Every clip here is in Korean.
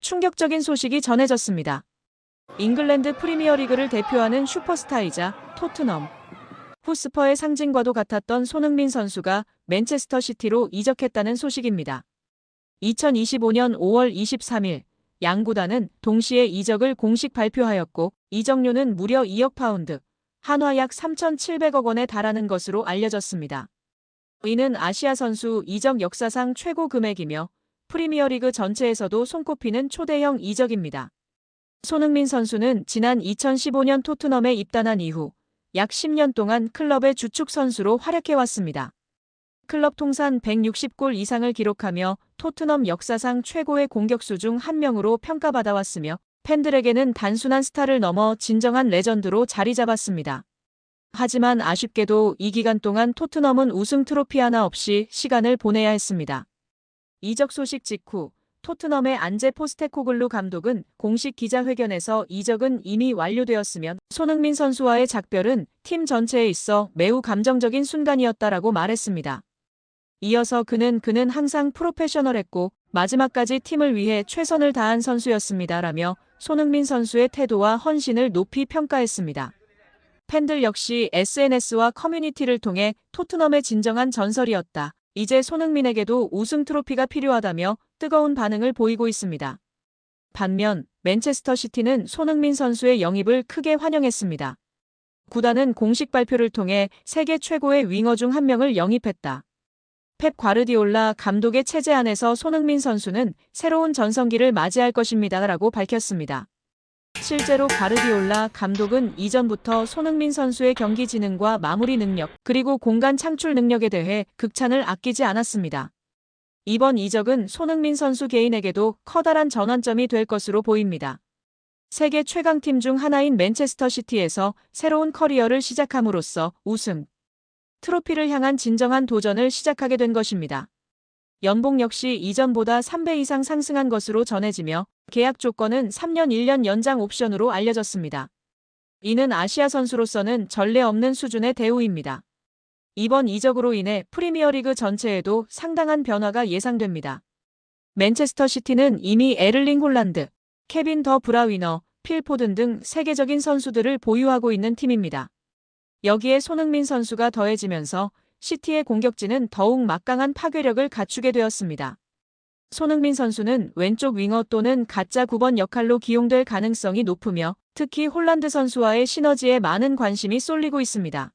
충격적인 소식이 전해졌습니다. 잉글랜드 프리미어리그를 대표하는 슈퍼스타이자 토트넘 호스퍼의 상징과도 같았던 손흥민 선수가 맨체스터 시티로 이적했다는 소식입니다. 2025년 5월 23일 양 구단은 동시에 이적을 공식 발표하였고 이적료는 무려 2억 파운드, 한화 약 3,700억 원에 달하는 것으로 알려졌습니다. 이는 아시아 선수 이적 역사상 최고 금액이며 프리미어리그 전체에서도 손꼽히는 초대형 이적입니다. 손흥민 선수는 지난 2015년 토트넘에 입단한 이후 약 10년 동안 클럽의 주축 선수로 활약해왔습니다. 클럽 통산 160골 이상을 기록하며 토트넘 역사상 최고의 공격수 중 한 명으로 평가받아왔으며 팬들에게는 단순한 스타를 넘어 진정한 레전드로 자리 잡았습니다. 하지만 아쉽게도 이 기간 동안 토트넘은 우승 트로피 하나 없이 시간을 보내야 했습니다. 이적 소식 직후 토트넘의 안제 포스테코글루 감독은 공식 기자회견에서 이적은 이미 완료되었으며 손흥민 선수와의 작별은 팀 전체에 있어 매우 감정적인 순간이었다라고 말했습니다. 이어서 그는 항상 프로페셔널했고 마지막까지 팀을 위해 최선을 다한 선수였습니다라며 손흥민 선수의 태도와 헌신을 높이 평가했습니다. 팬들 역시 SNS와 커뮤니티를 통해 토트넘의 진정한 전설이었다. 이제 손흥민에게도 우승 트로피가 필요하다며 뜨거운 반응을 보이고 있습니다. 반면 맨체스터 시티는 손흥민 선수의 영입을 크게 환영했습니다. 구단은 공식 발표를 통해 세계 최고의 윙어 중 한 명을 영입했다. 펩 과르디올라 감독의 체제 안에서 손흥민 선수는 새로운 전성기를 맞이할 것입니다라고 밝혔습니다. 실제로 과르디올라 감독은 이전부터 손흥민 선수의 경기 지능과 마무리 능력 그리고 공간 창출 능력에 대해 극찬을 아끼지 않았습니다. 이번 이적은 손흥민 선수 개인에게도 커다란 전환점이 될 것으로 보입니다. 세계 최강팀 중 하나인 맨체스터 시티에서 새로운 커리어를 시작함으로써 우승, 트로피를 향한 진정한 도전을 시작하게 된 것입니다. 연봉 역시 이전보다 3배 이상 상승한 것으로 전해지며 계약 조건은 3년 1년 연장 옵션으로 알려졌습니다. 이는 아시아 선수로서는 전례 없는 수준의 대우입니다. 이번 이적으로 인해 프리미어리그 전체에도 상당한 변화가 예상됩니다. 맨체스터 시티는 이미 에를링 홀란드, 케빈 더 브라위너, 필 포든 등 세계적인 선수들을 보유하고 있는 팀입니다. 여기에 손흥민 선수가 더해지면서 시티의 공격진은 더욱 막강한 파괴력을 갖추게 되었습니다. 손흥민 선수는 왼쪽 윙어 또는 가짜 9번 역할로 기용될 가능성이 높으며 특히 홀란드 선수와의 시너지에 많은 관심이 쏠리고 있습니다.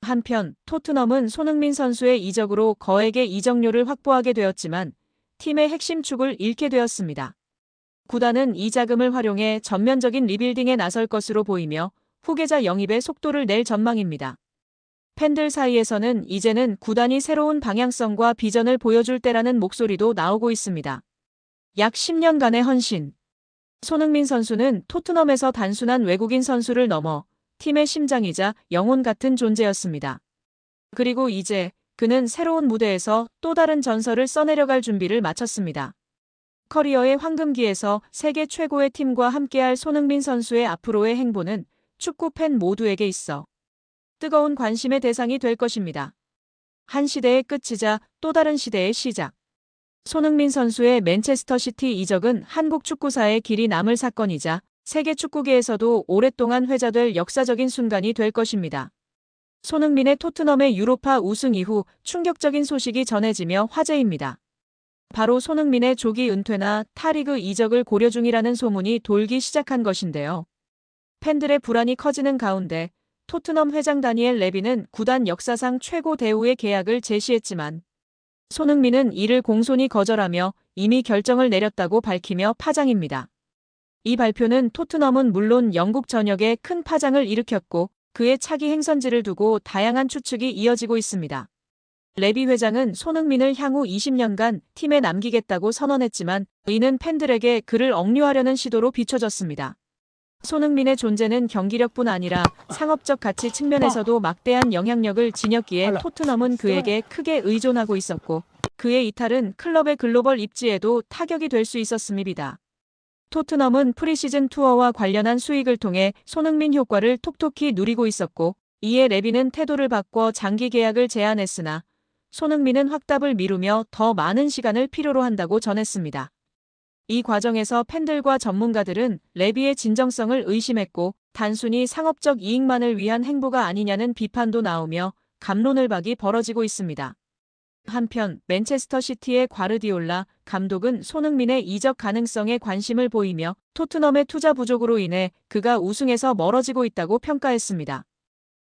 한편 토트넘은 손흥민 선수의 이적으로 거액의 이적료를 확보하게 되었지만 팀의 핵심 축을 잃게 되었습니다. 구단은 이 자금을 활용해 전면적인 리빌딩에 나설 것으로 보이며 후계자 영입에 속도를 낼 전망입니다. 팬들 사이에서는 이제는 구단이 새로운 방향성과 비전을 보여줄 때라는 목소리도 나오고 있습니다. 약 10년간의 헌신. 손흥민 선수는 토트넘에서 단순한 외국인 선수를 넘어 팀의 심장이자 영혼 같은 존재였습니다. 그리고 이제 그는 새로운 무대에서 또 다른 전설을 써내려갈 준비를 마쳤습니다. 커리어의 황금기에서 세계 최고의 팀과 함께할 손흥민 선수의 앞으로의 행보는 축구 팬 모두에게 있어 뜨거운 관심의 대상이 될 것입니다. 한 시대의 끝이자 또 다른 시대의 시작. 손흥민 선수의 맨체스터 시티 이적은 한국 축구사의 길이 남을 사건이자 세계 축구계에서도 오랫동안 회자될 역사적인 순간이 될 것입니다. 손흥민의 토트넘의 유로파 우승 이후 충격적인 소식이 전해지며 화제입니다. 바로 손흥민의 조기 은퇴나 타리그 이적을 고려 중이라는 소문이 돌기 시작한 것인데요. 팬들의 불안이 커지는 가운데 토트넘 회장 다니엘 레비는 구단 역사상 최고 대우의 계약을 제시했지만 손흥민은 이를 공손히 거절하며 이미 결정을 내렸다고 밝히며 파장입니다. 이 발표는 토트넘은 물론 영국 전역에 큰 파장을 일으켰고 그의 차기 행선지를 두고 다양한 추측이 이어지고 있습니다. 레비 회장은 손흥민을 향후 20년간 팀에 남기겠다고 선언했지만 이는 팬들에게 그를 억류하려는 시도로 비춰졌습니다. 손흥민의 존재는 경기력뿐 아니라 상업적 가치 측면에서도 막대한 영향력을 지녔기에 토트넘은 그에게 크게 의존하고 있었고 그의 이탈은 클럽의 글로벌 입지에도 타격이 될 수 있었음입니다. 토트넘은 프리시즌 투어와 관련한 수익을 통해 손흥민 효과를 톡톡히 누리고 있었고 이에 레비는 태도를 바꿔 장기 계약을 제안했으나 손흥민은 확답을 미루며 더 많은 시간을 필요로 한다고 전했습니다. 이 과정에서 팬들과 전문가들은 레비의 진정성을 의심했고 단순히 상업적 이익만을 위한 행보가 아니냐는 비판도 나오며 갑론을박이 벌어지고 있습니다. 한편 맨체스터 시티의 과르디올라 감독은 손흥민의 이적 가능성에 관심을 보이며 토트넘의 투자 부족으로 인해 그가 우승에서 멀어지고 있다고 평가했습니다.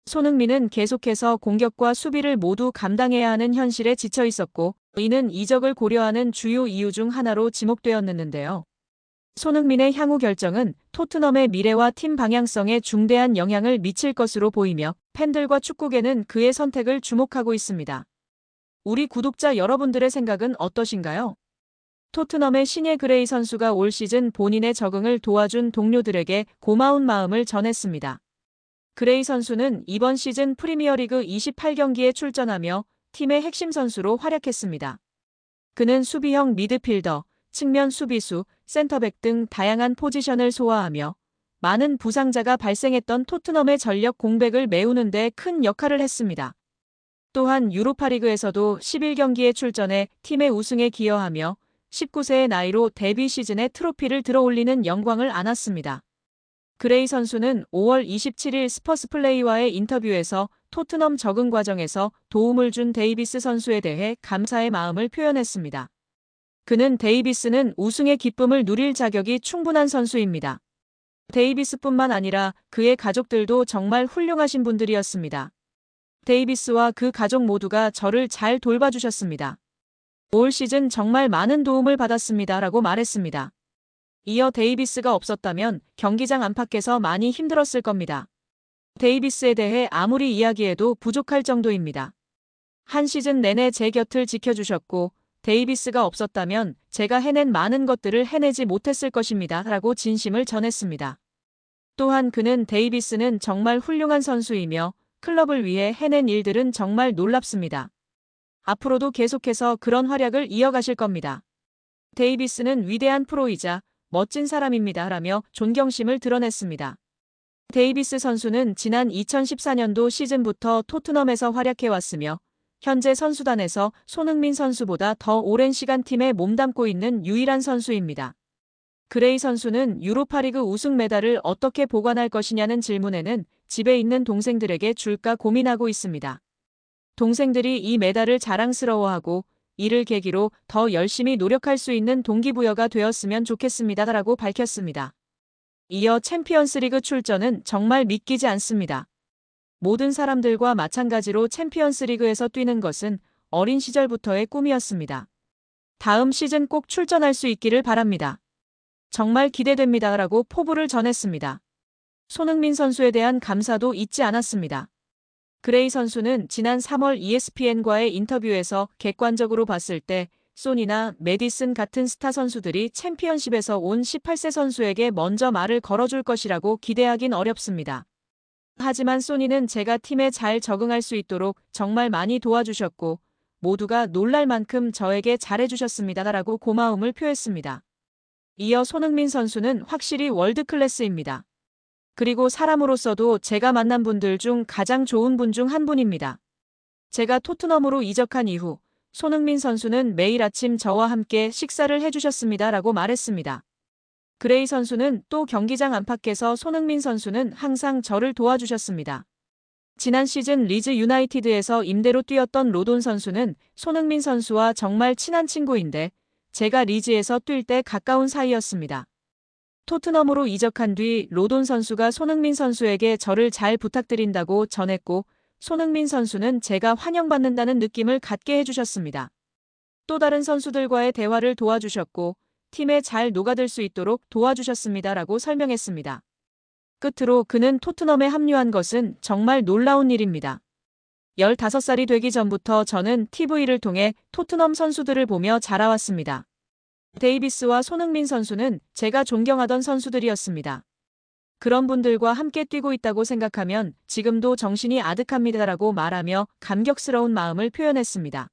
손흥민은 계속해서 공격과 수비를 모두 감당해야 하는 현실에 지쳐 있었고 이는 이적을 고려하는 주요 이유 중 하나로 지목되었는데요. 손흥민의 향후 결정은 토트넘의 미래와 팀 방향성에 중대한 영향을 미칠 것으로 보이며 팬들과 축구계는 그의 선택을 주목하고 있습니다. 우리 구독자 여러분들의 생각은 어떠신가요? 토트넘의 신예 그레이 선수가 올 시즌 본인의 적응을 도와준 동료들에게 고마운 마음을 전했습니다. 그레이 선수는 이번 시즌 프리미어리그 28경기에 출전하며 팀의 핵심 선수로 활약했습니다. 그는 수비형 미드필더, 측면 수비수, 센터백 등 다양한 포지션을 소화하며 많은 부상자가 발생했던 토트넘의 전력 공백을 메우는 데 큰 역할을 했습니다. 또한 유로파리그에서도 11경기에 출전해 팀의 우승에 기여하며 19세의 나이로 데뷔 시즌에 트로피를 들어올리는 영광을 안았습니다. 그레이 선수는 5월 27일 스퍼스플레이와의 인터뷰에서 토트넘 적응 과정에서 도움을 준 데이비스 선수에 대해 감사의 마음을 표현했습니다. 그는 데이비스는 우승의 기쁨을 누릴 자격이 충분한 선수입니다. 데이비스뿐만 아니라 그의 가족들도 정말 훌륭하신 분들이었습니다. 데이비스와 그 가족 모두가 저를 잘 돌봐주셨습니다. 올 시즌 정말 많은 도움을 받았습니다. 라고 말했습니다. 이어 데이비스가 없었다면 경기장 안팎에서 많이 힘들었을 겁니다. 데이비스에 대해 아무리 이야기해도 부족할 정도입니다. 한 시즌 내내 제 곁을 지켜주셨고 데이비스가 없었다면 제가 해낸 많은 것들을 해내지 못했을 것입니다. 라고 진심을 전했습니다. 또한 그는 데이비스는 정말 훌륭한 선수이며 클럽을 위해 해낸 일들은 정말 놀랍습니다. 앞으로도 계속해서 그런 활약을 이어가실 겁니다. 데이비스는 위대한 프로이자 멋진 사람입니다. 라며 존경심을 드러냈습니다. 데이비스 선수는 지난 2014년도 시즌부터 토트넘에서 활약해왔으며 현재 선수단에서 손흥민 선수보다 더 오랜 시간 팀에 몸담고 있는 유일한 선수입니다. 그레이 선수는 유로파리그 우승 메달을 어떻게 보관할 것이냐는 질문에는 집에 있는 동생들에게 줄까 고민하고 있습니다. 동생들이 이 메달을 자랑스러워하고 이를 계기로 더 열심히 노력할 수 있는 동기부여가 되었으면 좋겠습니다. 라고 밝혔습니다. 이어 챔피언스리그 출전은 정말 믿기지 않습니다. 모든 사람들과 마찬가지로 챔피언스리그에서 뛰는 것은 어린 시절부터의 꿈이었습니다. 다음 시즌 꼭 출전할 수 있기를 바랍니다. 정말 기대됩니다. 라고 포부를 전했습니다. 손흥민 선수에 대한 감사도 잊지 않았습니다. 그레이 선수는 지난 3월 ESPN과의 인터뷰에서 객관적으로 봤을 때 소니나 메디슨 같은 스타 선수들이 챔피언십에서 온 18세 선수에게 먼저 말을 걸어줄 것이라고 기대하긴 어렵습니다. 하지만 소니는 제가 팀에 잘 적응할 수 있도록 정말 많이 도와주셨고 모두가 놀랄 만큼 저에게 잘해주셨습니다. 라고 고마움을 표했습니다. 이어 손흥민 선수는 확실히 월드클래스입니다. 그리고 사람으로서도 제가 만난 분들 중 가장 좋은 분 중 한 분입니다. 제가 토트넘으로 이적한 이후 손흥민 선수는 매일 아침 저와 함께 식사를 해주셨습니다. 라고 말했습니다. 그레이 선수는 또 경기장 안팎에서 손흥민 선수는 항상 저를 도와주셨습니다. 지난 시즌 리즈 유나이티드에서 임대로 뛰었던 로돈 선수는 손흥민 선수와 정말 친한 친구인데 제가 리즈에서 뛸 때 가까운 사이였습니다. 토트넘으로 이적한 뒤 로돈 선수가 손흥민 선수에게 저를 잘 부탁드린다고 전했고 손흥민 선수는 제가 환영받는다는 느낌을 갖게 해주셨습니다. 또 다른 선수들과의 대화를 도와주셨고 팀에 잘 녹아들 수 있도록 도와주셨습니다. 라고 설명했습니다. 끝으로 그는 토트넘에 합류한 것은 정말 놀라운 일입니다. 15살이 되기 전부터 저는 TV를 통해 토트넘 선수들을 보며 자라왔습니다. 데이비스와 손흥민 선수는 제가 존경하던 선수들이었습니다. 그런 분들과 함께 뛰고 있다고 생각하면 지금도 정신이 아득합니다라고 말하며 감격스러운 마음을 표현했습니다.